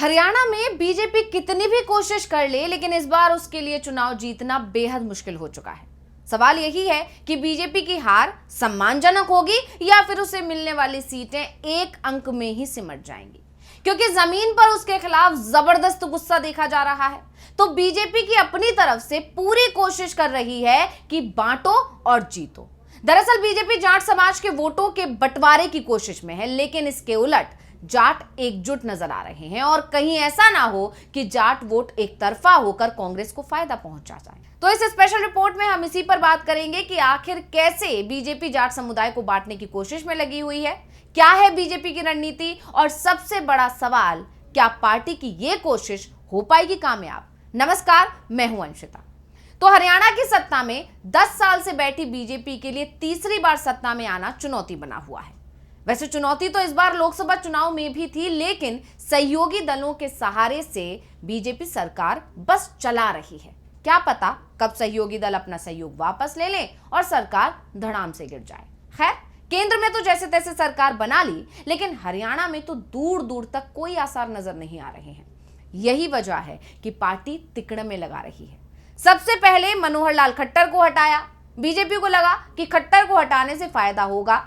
हरियाणा में बीजेपी कितनी भी कोशिश कर ले, लेकिन इस बार उसके लिए चुनाव जीतना बेहद मुश्किल हो चुका है। सवाल यही है कि बीजेपी की हार सम्मानजनक होगी या फिर उसे मिलने वाली सीटें एक अंक में ही सिमट जाएंगी, क्योंकि जमीन पर उसके खिलाफ जबरदस्त गुस्सा देखा जा रहा है। तो बीजेपी की अपनी तरफ से पूरी कोशिश कर रही है कि बांटो और जीतो। दरअसल बीजेपी जाट समाज के वोटों के बंटवारे की कोशिश में है, लेकिन इसके उलट जाट एकजुट नजर आ रहे हैं और कहीं ऐसा ना हो कि जाट वोट एक तरफा होकर कांग्रेस को फायदा पहुंचा जाए। तो इस स्पेशल रिपोर्ट में हम इसी पर बात करेंगे कि आखिर कैसे बीजेपी जाट समुदाय को बांटने की कोशिश में लगी हुई है, क्या है बीजेपी की रणनीति, और सबसे बड़ा सवाल, क्या पार्टी की ये कोशिश हो पाएगी कामयाब। नमस्कार, मैं हूं अंशिता। तो हरियाणा की सत्ता में 10 साल से बैठी बीजेपी के लिए तीसरी बार सत्ता में आना चुनौती बना हुआ है। वैसे चुनौती तो इस बार लोकसभा चुनाव में भी थी, लेकिन सहयोगी दलों के सहारे से बीजेपी सरकार बस चला रही है। क्या पता कब सहयोगी दल अपना सहयोग वापस ले लें और सरकार धड़ाम से गिर जाए। खैर, केंद्र में तो जैसे तैसे सरकार बना ली, लेकिन हरियाणा में तो दूर दूर तक कोई आसार नजर नहीं आ रहे हैं। यही वजह है कि पार्टी तिकड़म में लगा रही है। सबसे पहले मनोहर लाल खट्टर को हटाया। बीजेपी को लगा कि खट्टर को हटाने से फायदा होगा,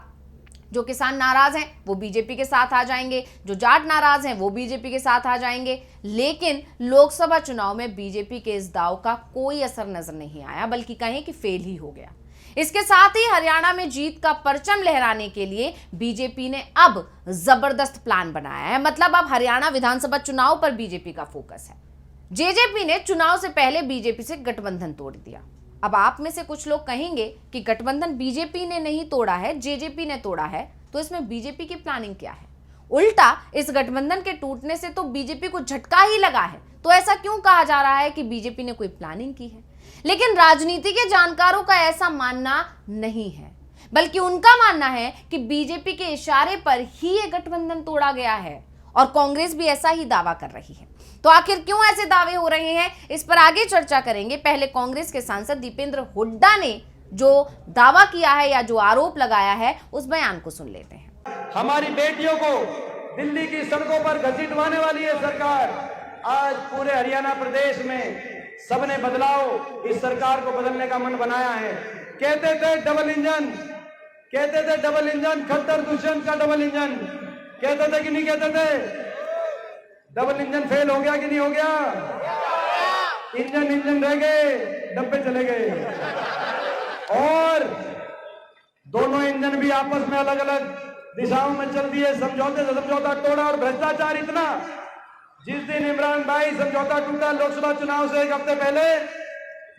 जो किसान नाराज हैं वो बीजेपी के साथ आ जाएंगे, जो जाट नाराज हैं वो बीजेपी के साथ आ जाएंगे। लेकिन लोकसभा चुनाव में बीजेपी के इस दांव का कोई असर नजर नहीं आया, बल्कि कहें कि फेल ही हो गया। इसके साथ ही हरियाणा में जीत का परचम लहराने के लिए बीजेपी ने अब जबरदस्त प्लान बनाया है। मतलब अब हरियाणा विधानसभा चुनाव पर बीजेपी का फोकस है। जेजेपी ने चुनाव से पहले बीजेपी से गठबंधन तोड़ दिया। अब आप में से कुछ लोग कहेंगे कि गठबंधन बीजेपी ने नहीं तोड़ा है, जेजेपी ने तोड़ा है, तो इसमें बीजेपी की प्लानिंग क्या है? उल्टा इस गठबंधन के टूटने से तो बीजेपी को झटका ही लगा है। तो ऐसा क्यों कहा जा रहा है कि बीजेपी ने कोई प्लानिंग की है? लेकिन राजनीति के जानकारों का ऐसा मानना नहीं है, बल्कि उनका मानना है कि बीजेपी के इशारे पर ही ये गठबंधन तोड़ा गया है, और कांग्रेस भी ऐसा ही दावा कर रही है। तो आखिर क्यों ऐसे दावे हो रहे हैं, इस पर आगे चर्चा करेंगे। पहले कांग्रेस के सांसद दीपेंद्र हुड्डा ने जो दावा किया है या जो आरोप लगाया है, उस बयान को सुन लेते हैं। हमारी बेटियों को दिल्ली की सड़कों पर घसीटवाने वाली है सरकार। आज पूरे हरियाणा प्रदेश में सबने बदलाव, इस सरकार को बदलने का मन बनाया है। कहते थे डबल इंजन, खट्टर दुष्यंत का डबल इंजन, कहते थे कि नहीं कहते थे? डबल इंजन फेल हो गया कि नहीं हो गया? इंजन रह गए, डब्बे चले गए। और दोनों इंजन भी आपस में अलग अलग दिशाओं में चल दिए। समझौते से समझौता तोड़ा, और भ्रष्टाचार इतना, जिस दिन इमरान भाई समझौता टूटा लोकसभा चुनाव से एक हफ्ते पहले,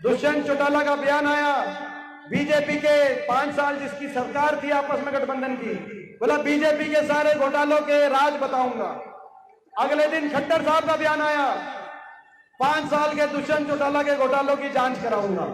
दुष्यंत चौटाला का बयान आया। बीजेपी के 5 साल जिसकी सरकार थी आपस में गठबंधन की, बोला बीजेपी के सारे घोटालों के राज बताऊंगा। अगले दिन खट्टर साहब का बयान आया, 5 साल के दुष्यंत चौटाला के घोटालों की जांच कराऊंगा।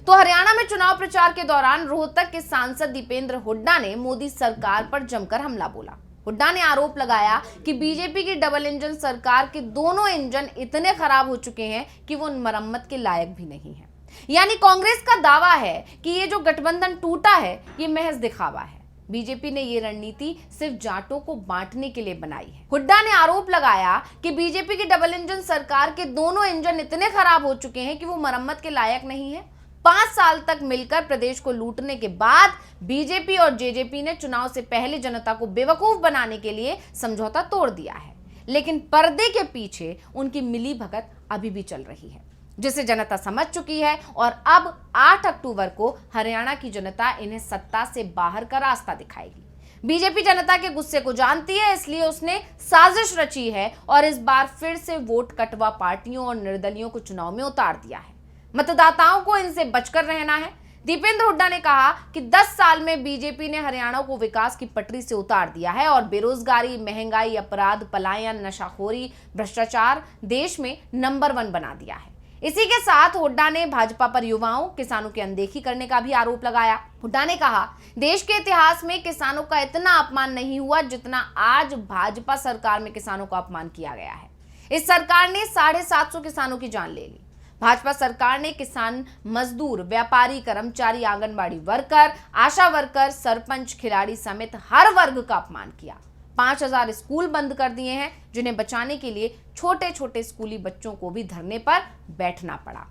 तो हरियाणा में चुनाव प्रचार के दौरान रोहतक के सांसद दीपेंद्र हुड्डा ने मोदी सरकार पर जमकर हमला बोला। हुड्डा ने आरोप लगाया कि बीजेपी की डबल इंजन सरकार के दोनों इंजन इतने खराब हो चुके हैं कि वो मरम्मत के लायक भी नहीं है। यानी कांग्रेस का दावा है कि ये जो गठबंधन टूटा है, ये महज दिखावा है। बीजेपी ने ये रणनीति सिर्फ जाटों को बांटने के लिए बनाई है। हुड्डा ने आरोप लगाया कि बीजेपी की डबल इंजन सरकार के दोनों इंजन इतने खराब हो चुके हैं कि वो मरम्मत के लायक नहीं है। 5 साल तक मिलकर प्रदेश को लूटने के बाद बीजेपी और जेजेपी ने चुनाव से पहले जनता को बेवकूफ बनाने के लिए समझौता तोड़ दिया है, लेकिन पर्दे के पीछे उनकी मिलीभगत अभी भी चल रही है, जिसे जनता समझ चुकी है। और अब 8 अक्टूबर को हरियाणा की जनता इन्हें सत्ता से बाहर का रास्ता दिखाएगी। बीजेपी जनता के गुस्से को जानती है, इसलिए उसने साजिश रची है और इस बार फिर से वोट कटवा पार्टियों और निर्दलियों को चुनाव में उतार दिया है। मतदाताओं को इनसे बचकर रहना है। दीपेंद्र हुड्डा ने कहा कि 10 साल में बीजेपी ने हरियाणा को विकास की पटरी से उतार दिया है और बेरोजगारी, महंगाई, अपराध, पलायन, नशाखोरी, भ्रष्टाचार देश में नंबर 1 बना दिया है। इसी के साथ हुड्डा ने भाजपा पर युवाओं, किसानों की अनदेखी करने का भी आरोप लगाया। हुड्डा ने कहा, देश के इतिहास में किसानों का इतना अपमान नहीं हुआ जितना आज भाजपा सरकार में किसानों का अपमान किया गया है। इस सरकार ने 750 किसानों की जान ले ली। भाजपा सरकार ने किसान, मजदूर, व्यापारी, कर्मचारी, आंगनबाड़ी वर्कर, आशा वर्कर, सरपंच, खिलाड़ी समेत हर वर्ग का अपमान किया। 5000 स्कूल बंद कर दिए हैं, जिन्हें बचाने के लिए छोटे छोटे स्कूली बच्चों को भी धरने पर बैठना पड़ा।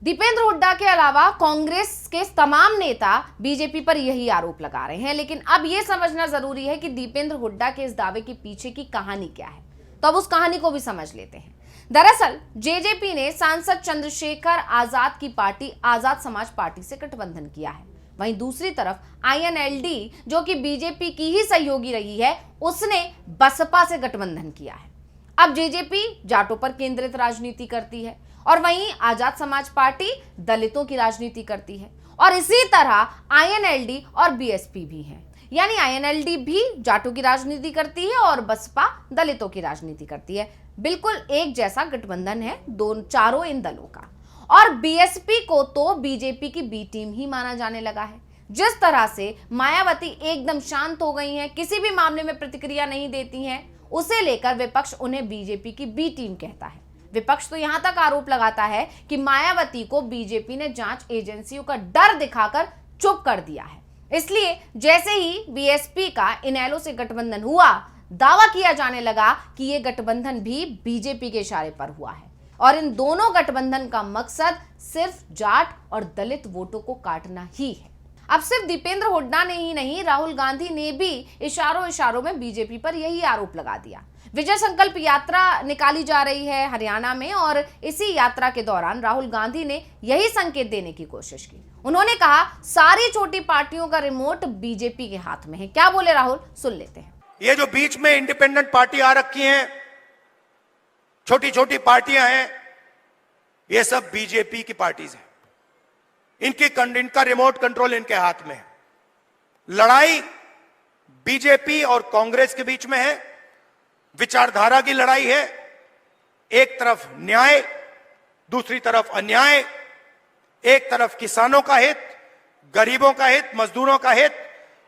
दीपेंद्र हुड्डा के अलावा कांग्रेस के तमाम नेता बीजेपी पर यही आरोप लगा रहे हैं, लेकिन अब यह समझना जरूरी है कि दीपेंद्र हुड्डा के इस दावे के पीछे की कहानी क्या है। तो अब उस कहानी को भी समझ लेते हैं। दरअसल जेजेपी ने सांसद चंद्रशेखर आजाद की पार्टी आजाद समाज पार्टी से गठबंधन किया है। वहीं दूसरी तरफ आईएनएलडी, जो कि बीजेपी की ही सहयोगी रही है, उसने बसपा से गठबंधन किया है। अब जेजेपी जाटों पर केंद्रित राजनीति करती है और वहीं आजाद समाज पार्टी दलितों की राजनीति करती है, और इसी तरह आईएनएलडी और बीएसपी भी हैं। यानी आईएनएलडी भी जाटों की राजनीति करती है और बसपा दलितों की राजनीति करती है। बिल्कुल एक जैसा गठबंधन है चारों इन दलों का। और बीएसपी को तो बीजेपी की बी टीम ही माना जाने लगा है। जिस तरह से मायावती एकदम शांत हो गई हैं, किसी भी मामले में प्रतिक्रिया नहीं देती हैं, उसे लेकर विपक्ष उन्हें बीजेपी की बी टीम कहता है। विपक्ष तो यहां तक आरोप लगाता है कि मायावती को बीजेपी ने जांच एजेंसियों का डर दिखाकर चुप कर दिया है। इसलिए जैसे ही बीएसपी का इनेलो से गठबंधन हुआ, दावा किया जाने लगा कि यह गठबंधन भी बीजेपी के इशारे पर हुआ है और इन दोनों गठबंधन का मकसद सिर्फ जाट और दलित वोटों को काटना ही है। अब सिर्फ दीपेंद्र हुड्डा ने ही नहीं, राहुल गांधी ने भी इशारों में बीजेपी पर यही आरोप लगा दिया। विजय संकल्प यात्रा निकाली जा रही है हरियाणा में, और इसी यात्रा के दौरान राहुल गांधी ने यही संकेत देने की कोशिश की। उन्होंने कहा सारी छोटी पार्टियों का रिमोट बीजेपी के हाथ में है। क्या बोले राहुल, सुन लेते हैं। ये जो बीच में इंडिपेंडेंट पार्टी आ रखी हैं, छोटी छोटी पार्टियां हैं, ये सब बीजेपी की पार्टीज हैं। इनका रिमोट कंट्रोल इनके हाथ में है। लड़ाई बीजेपी और कांग्रेस के बीच में है, विचारधारा की लड़ाई है। एक तरफ न्याय, दूसरी तरफ अन्याय, एक तरफ किसानों का हित, गरीबों का हित, मजदूरों का हित,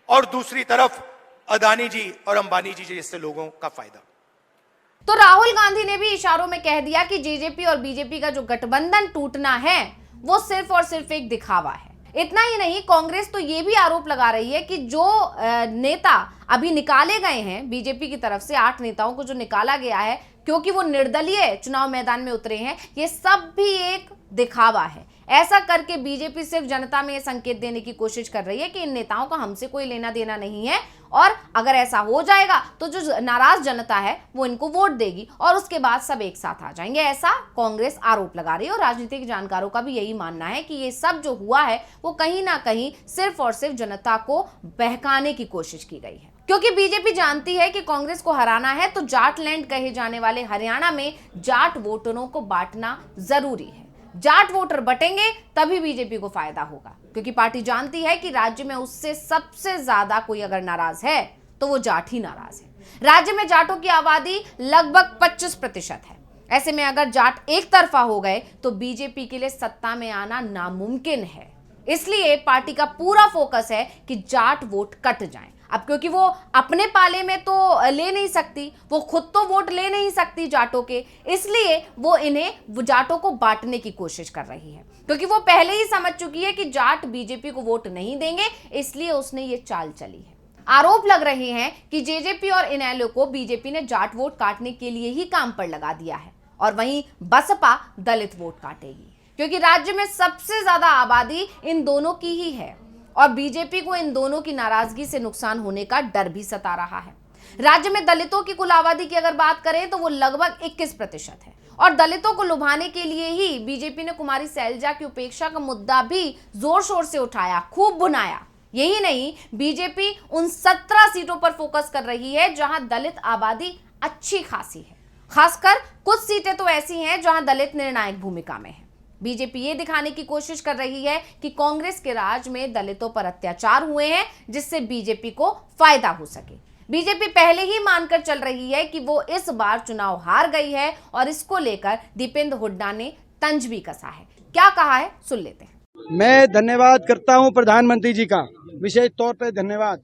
और दूसरी तरफ अदानी जी और अंबानी जी जैसे लोगों का फायदा। तो राहुल गांधी ने भी इशारों में कह दिया कि जेजेपी और बीजेपी का जो गठबंधन टूटना है वो सिर्फ और सिर्फ एक दिखावा है। इतना ही नहीं, कांग्रेस तो ये भी आरोप लगा रही है कि जो नेता अभी निकाले गए हैं बीजेपी की तरफ से, 8 नेताओं को जो निकाला गया है क्योंकि वो निर्दलीय चुनाव मैदान में उतरे हैं, ये सब भी एक दिखावा है। ऐसा करके बीजेपी सिर्फ जनता में ये संकेत देने की कोशिश कर रही है कि इन नेताओं का हमसे कोई लेना देना नहीं है, और अगर ऐसा हो जाएगा तो जो नाराज जनता है वो इनको वोट देगी और उसके बाद सब एक साथ आ जाएंगे। ऐसा कांग्रेस आरोप लगा रही है और राजनीतिक जानकारों का भी यही मानना है कि ये सब जो हुआ है वो कहीं ना कहीं सिर्फ और सिर्फ जनता को बहकाने की कोशिश की गई है। क्योंकि बीजेपी जानती है कि कांग्रेस को हराना है तो जाटलैंड कहे जाने वाले हरियाणा में जाट वोटरों को बांटना जरूरी है। जाट वोटर बटेंगे तभी बीजेपी को फायदा होगा, क्योंकि पार्टी जानती है कि राज्य में उससे सबसे ज्यादा कोई अगर नाराज है तो वो जाट ही नाराज है। राज्य में जाटों की आबादी लगभग 25% है। ऐसे में अगर जाट एक तरफा हो गए तो बीजेपी के लिए सत्ता में आना नामुमकिन है। इसलिए पार्टी का पूरा फोकस है कि जाट वोट कट जाएं। अब क्योंकि वो अपने पाले में तो ले नहीं सकती, वो खुद तो वोट ले नहीं सकती जाटों के, इसलिए वो इन्हें जाटों को बांटने की कोशिश कर रही है। क्योंकि वो पहले ही समझ चुकी है कि जाट बीजेपी को वोट नहीं देंगे, इसलिए उसने ये चाल चली है। आरोप लग रहे हैं कि जेजेपी और इनेलो को बीजेपी ने जाट वोट काटने के लिए ही काम पर लगा दिया है, और वहीं बसपा दलित वोट काटेगी, क्योंकि राज्य में सबसे ज्यादा आबादी इन दोनों की ही है और बीजेपी को इन दोनों की नाराजगी से नुकसान होने का डर भी सता रहा है। राज्य में दलितों की कुल आबादी की अगर बात करें तो वो लगभग 21% है, और दलितों को लुभाने के लिए ही बीजेपी ने कुमारी सैलजा की उपेक्षा का मुद्दा भी जोर शोर से उठाया, खूब भुनाया। यही नहीं, बीजेपी उन 17 सीटों पर फोकस कर रही है जहां दलित आबादी अच्छी खासी है। खासकर कुछ सीटें तो ऐसी हैं जहां दलित निर्णायक भूमिका में है। बीजेपी ये दिखाने की कोशिश कर रही है कि कांग्रेस के राज में दलितों पर अत्याचार हुए हैं, जिससे बीजेपी को फायदा हो सके। बीजेपी पहले ही मानकर चल रही है कि वो इस बार चुनाव हार गई है, और इसको लेकर दीपेंद्र हुड्डा ने तंज भी कसा है। क्या कहा है, सुन लेते हैं। मैं धन्यवाद करता हूं प्रधानमंत्री जी का, विशेष तौर पर धन्यवाद,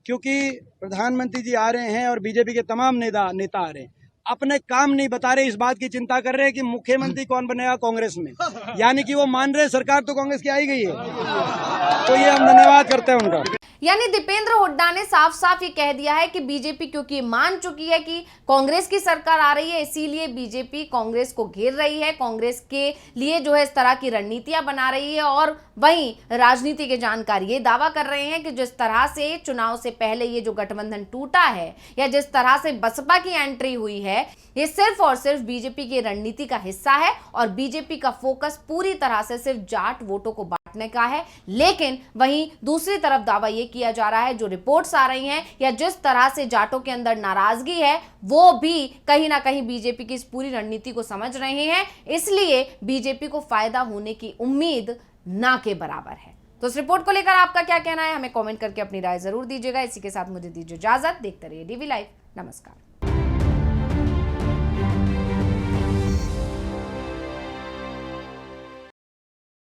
क्योंकि प्रधानमंत्री जी आ रहे हैं और बीजेपी के तमाम नेता आ रहे हैं। अपने काम नहीं बता रहे, इस बात की चिंता कर रहे हैं कि मुख्यमंत्री कौन बनेगा कांग्रेस में, यानी कि वो मान रहे सरकार तो कांग्रेस की आई गई है। तो ये हम धन्यवाद करते हैं उनका। यानी दीपेंद्र हुड्डा ने साफ साफ ये कह दिया है कि बीजेपी क्योंकि मान चुकी है कि कांग्रेस की सरकार आ रही है, इसीलिए बीजेपी कांग्रेस को घेर रही है, कांग्रेस के लिए जो है इस तरह की रणनीतियां बना रही है। और वहीं राजनीति के जानकार ये दावा कर रहे हैं कि जिस तरह से चुनाव से पहले ये जो गठबंधन टूटा है या जिस तरह से बसपा की एंट्री हुई है, ये सिर्फ और सिर्फ बीजेपी की रणनीति का हिस्सा है और बीजेपी का फोकस पूरी तरह से सिर्फ जाट वोटों को बांटने का है। लेकिन वहीं दूसरी तरफ दावा यह किया जा रहा है, जो रिपोर्ट्स आ रही हैं या जिस तरह से जाटों के अंदर नाराजगी है, वो भी कहीं ना कहीं बीजेपी की इस पूरी रणनीति को समझ रहे हैं, इसलिए बीजेपी को फायदा होने की उम्मीद ना के बराबर है। तो इस रिपोर्ट को लेकर आपका क्या कहना है, हमें कमेंट करके अपनी राय जरूर दीजिएगा। इसी के साथ मुझे दीजिए इजाजत। देखते रहिए डीवी लाइव। नमस्कार।